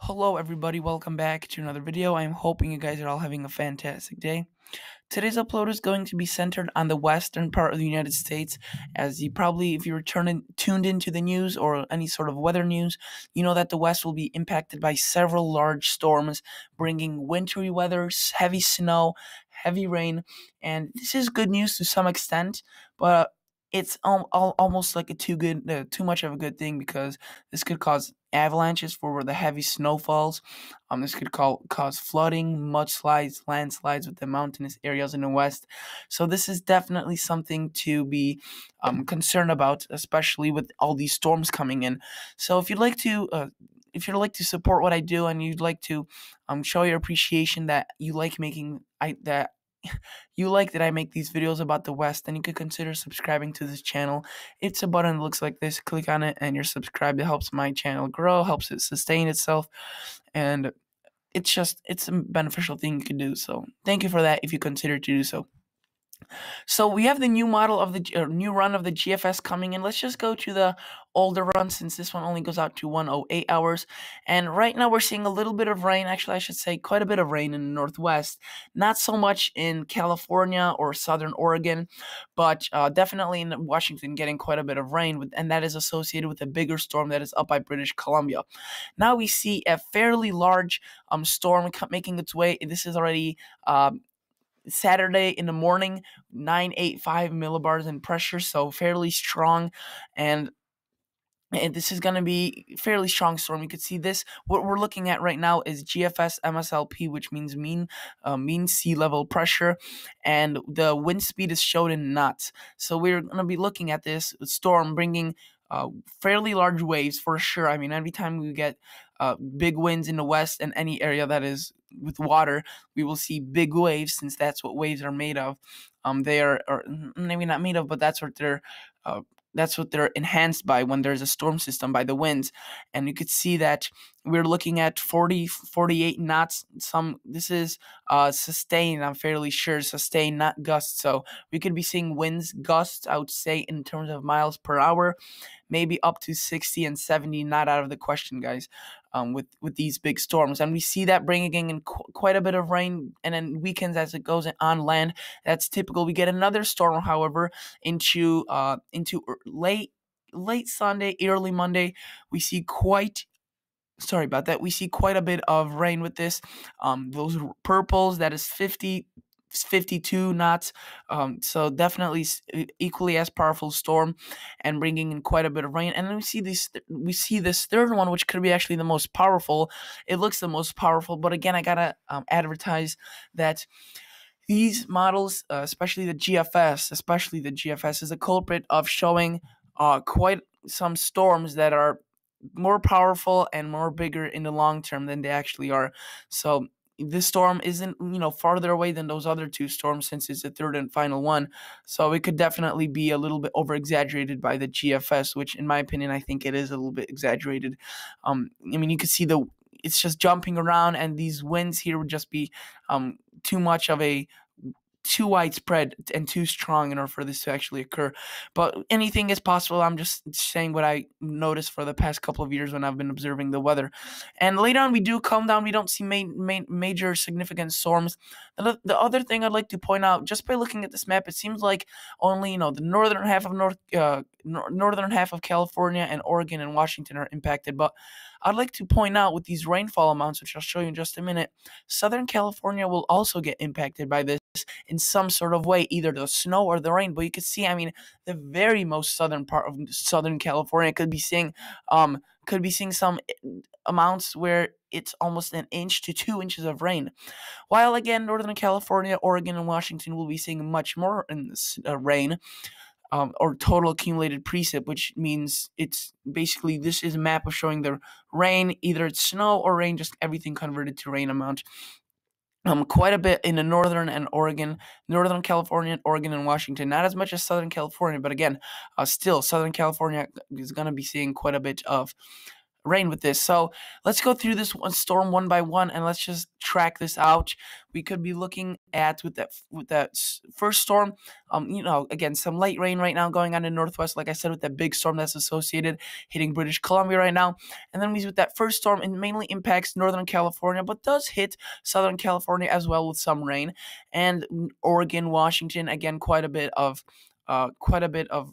Hello everybody, welcome back to another video. I'm hoping you guys are all having a fantastic day. Today's upload is going to be centered on the western part of the United States, as you probably, if you're tuned into the news or any sort of weather news, you know that the west will be impacted by several large storms, bringing wintry weather, heavy snow, heavy rain, and this is good news to some extent, but it's almost like too much of a good thing, because this could cause avalanches for where the heavy snow falls. This could cause flooding, mudslides, landslides with the mountainous areas in the west. So this is definitely something to be concerned about, especially with all these storms coming in. So if you'd like to support what I do, and you'd like to show your appreciation that you like that I make these videos about the West, then you could consider subscribing to this channel. It's a button that looks like this. Click on it and you're subscribed. It helps my channel grow, helps it sustain itself, and it's a beneficial thing you can do. So thank you for that if you consider to do so. So we have the new model of the new run of the GFS coming in. Let's just go to the older run, since this one only goes out to 108 hours. And right now we're seeing a little bit of rain. Actually, I should say quite a bit of rain in the Northwest. Not so much in California or Southern Oregon, but definitely in Washington, getting quite a bit of rain, and that is associated with a bigger storm that is up by British Columbia. Now we see a fairly large storm making its way. This is already Saturday in the morning, 985 millibars in pressure, so fairly strong, and this is going to be a fairly strong storm. You can see this. What we're looking at right now is GFS MSLP, which means mean sea level pressure, and the wind speed is shown in knots. So we're going to be looking at this storm bringing fairly large waves for sure. I mean, every time we get big winds in the west and any area that is with water, we will see big waves, since that's what waves are made of. They are, or maybe not made of, but that's what they're enhanced by when there's a storm system, by the winds. And you could see that we're looking at 48 knots. This is sustained, I'm fairly sure, sustained, not gusts. So we could be seeing winds, gusts, I would say, in terms of miles per hour, maybe up to 60 and 70, not out of the question, guys, with these big storms. And we see that bringing in quite a bit of rain, and then weekends as it goes on land. That's typical. We get another storm, however, into late Sunday, early Monday. We see quite a bit of rain with this. Those purples, that is 52 knots. So definitely equally as powerful storm, and bringing in quite a bit of rain. And then we see this third one, which could be actually the most powerful. It looks the most powerful, but again, I gotta advertise that these models, especially the GFS, is a culprit of showing quite some storms that are more powerful and more bigger in the long term than they actually are. So this storm isn't, farther away than those other two storms, since it's the third and final one. So it could definitely be a little bit over exaggerated by the GFS, which in my opinion, I think it is a little bit exaggerated. I mean, you could see it's just jumping around, and these winds here would just be too widespread and too strong in order for this to actually occur. But anything is possible. I'm just saying what I noticed for the past couple of years when I've been observing the weather. And later on, we do calm down. We don't see major significant storms. The other thing I'd like to point out, just by looking at this map, it seems like only the northern half of California and Oregon and Washington are impacted. But I'd like to point out, with these rainfall amounts, which I'll show you in just a minute, Southern California will also get impacted by this in some sort of way, either the snow or the rain. But you can see, I mean, the very most southern part of Southern California could be seeing some amounts where it's almost an inch to 2 inches of rain. While again, Northern California, Oregon, and Washington will be seeing much more in this rain. Or total accumulated precip, which means it's basically, this is a map of showing the rain, either it's snow or rain, just everything converted to rain amount. Quite a bit in the Northern California, Oregon, and Washington. Not as much as Southern California, but again, still Southern California is going to be seeing quite a bit of rain with this. So let's go through this one storm one by one, and let's just track this out. We could be looking at with that first storm. Again, some light rain right now going on in Northwest, like I said, with that big storm that's associated hitting British Columbia right now. And then with that first storm, it mainly impacts Northern California, but does hit Southern California as well with some rain, and Oregon, Washington, again, quite a bit of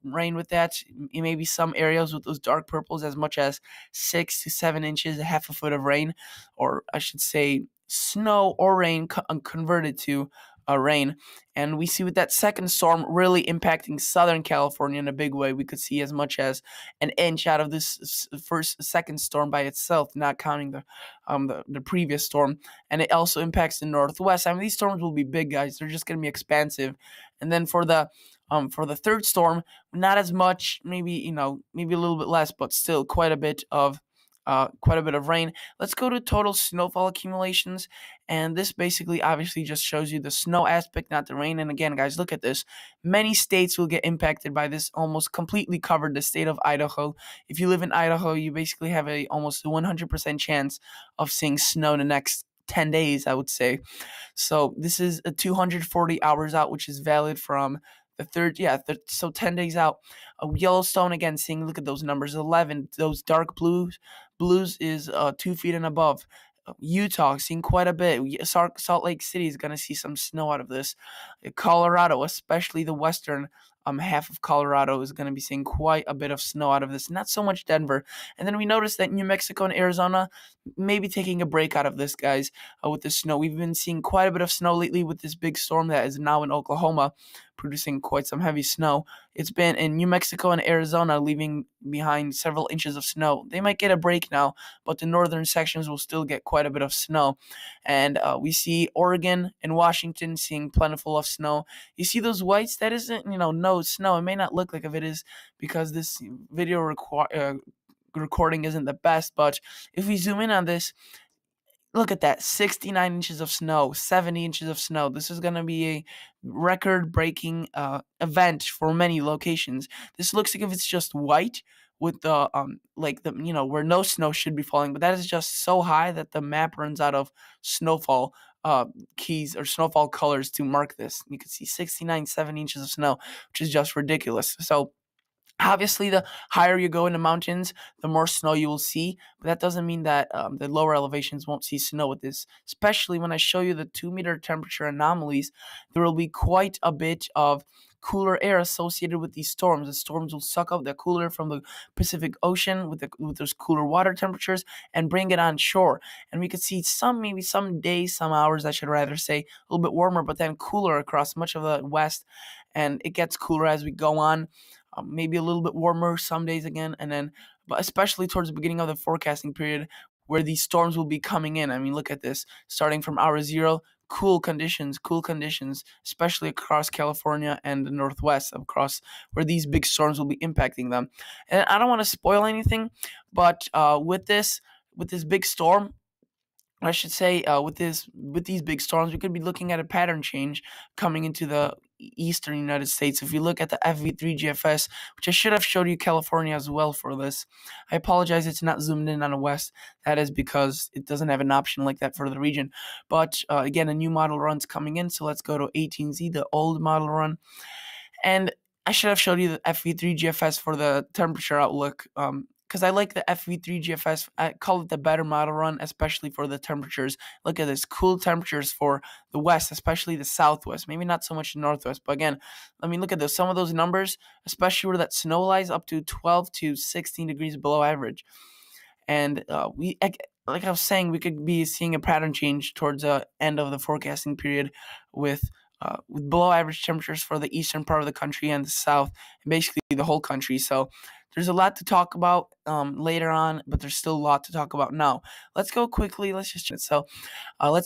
rain with that. Maybe some areas with those dark purples as much as 6 to 7 inches, a half a foot of rain, or I should say snow or rain converted to rain. And we see with that second storm really impacting Southern California in a big way. We could see as much as an inch out of this second storm by itself, not counting the previous storm. And it also impacts the Northwest. I mean, these storms will be big, guys. They're just going to be expansive. And then for the third storm, not as much, maybe a little bit less, but still quite a bit of rain. Let's go to total snowfall accumulations, and this basically obviously just shows you the snow aspect, not the rain. And again, guys, look at this. Many states will get impacted by this. Almost completely covered the state of Idaho. If you live in Idaho, you basically have almost 100% chance of seeing snow in the next 10 days, I would say. So this is a 240 hours out, which is valid from the third, so 10 days out. Yellowstone, again, seeing, look at those numbers, 11. Those dark blues is 2 feet and above. Utah, seeing quite a bit. Salt Lake City is going to see some snow out of this. Colorado, especially the western half of Colorado, is going to be seeing quite a bit of snow out of this. Not so much Denver. And then we noticed that New Mexico and Arizona may be taking a break out of this, guys, with the snow. We've been seeing quite a bit of snow lately with this big storm that is now in Oklahoma, producing quite some heavy snow. It's been in New Mexico and Arizona, leaving behind several inches of snow. They might get a break now, but the northern sections will still get quite a bit of snow. And we see Oregon and Washington seeing plentiful of snow. You see those whites? That isn't, no snow. It may not look like it is because this video recording isn't the best, but if we zoom in on this, look at that, 69 inches of snow, 70 inches of snow. This is going to be a record-breaking event for many locations. This looks like if it's just white with the where no snow should be falling, but that is just so high that the map runs out of snowfall keys or snowfall colors to mark this. You can see 69, 70 inches of snow, which is just ridiculous. So obviously, the higher you go in the mountains, the more snow you will see, but that doesn't mean that the lower elevations won't see snow with this. Especially when I show you the 2-meter temperature anomalies, there will be quite a bit of cooler air associated with these storms. The storms will suck up the cooler from the Pacific Ocean with those cooler water temperatures and bring it on shore. And we could see maybe some days, some hours, I should rather say, a little bit warmer, but then cooler across much of the west. And it gets cooler as we go on. Maybe a little bit warmer some days again, but especially towards the beginning of the forecasting period where these storms will be coming in. I mean, look at this. Starting from hour 0, cool conditions, especially across California and the Northwest, across where these big storms will be impacting them. And I don't want to spoil anything, but with this big storm, I should say, with these big storms, we could be looking at a pattern change coming into the eastern United States. If you look at the FV3 GFS, which I should have showed you California as well for this. I apologize, it's not zoomed in on the west. That is because it doesn't have an option like that for the region. But again, a new model run's coming in, so let's go to 18Z, the old model run. And I should have showed you the FV3 GFS for the temperature outlook. Because I like the FV3 GFS. I call it the better model run, especially for the temperatures. Look at this, cool temperatures for the west, especially the southwest. Maybe not so much the northwest, but again, I mean, look at this. Some of those numbers, especially where that snow lies, up to 12 to 16 degrees below average. And like I was saying, we could be seeing a pattern change towards the end of the forecasting period with below average temperatures for the eastern part of the country and the south, and basically the whole country. So there's a lot to talk about later on, but there's still a lot to talk about now. Let's go quickly. Let's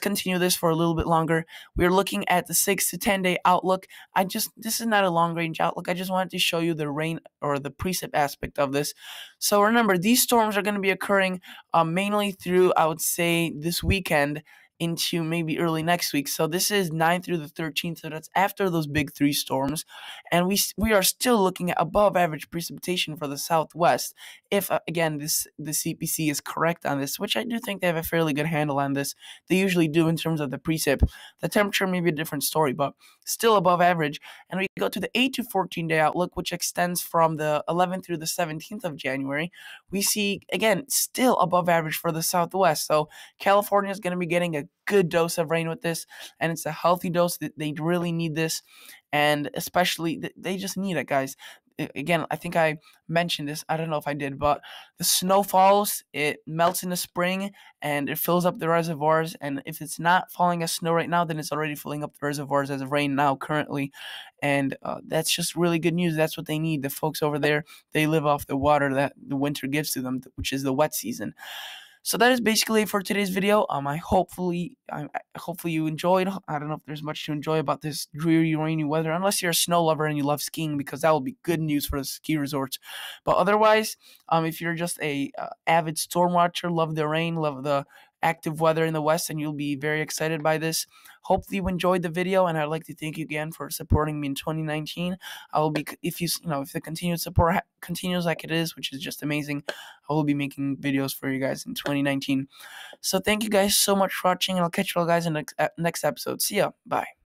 continue this for a little bit longer. We're looking at the 6 to 10 day outlook. This is not a long range outlook. I just wanted to show you the rain or the precip aspect of this. So remember, these storms are going to be occurring mainly through, I would say, this weekend into maybe early next week. So this is 9th through the 13th, so that's after those big three storms, and we are still looking at above average precipitation for the Southwest. If again the CPC is correct on this, which I do think they have a fairly good handle on this. They usually do in terms of the precip. The temperature may be a different story, but still above average. And we go to the 8 to 14 day outlook, which extends from the 11th through the 17th of January. We see, again, still above average for the Southwest. So California is going to be getting a good dose of rain with this, and it's a healthy dose. That they really need this, and especially they just need it, guys. Again, I think I mentioned this. I don't know if I did, but the snow falls, it melts in the spring, and it fills up the reservoirs. And if it's not falling as snow right now, then it's already filling up the reservoirs as of rain now currently. And that's just really good news. That's what they need. The folks over there, they live off the water that the winter gives to them, which is the wet season. So that is basically it for today's video. Hopefully you enjoyed. I don't know if there's much to enjoy about this dreary, rainy weather, unless you're a snow lover and you love skiing, because that will be good news for the ski resorts. But otherwise, if you're just a avid storm watcher, love the rain, love the active weather in the West, and you'll be very excited by this. Hopefully you enjoyed the video, and I'd like to thank you again for supporting me in 2019. I will be, if the continued support continues like it is, which is just amazing, I will be making videos for you guys in 2019. So thank you guys so much for watching, and I'll catch you all guys in the next episode. See ya. Bye.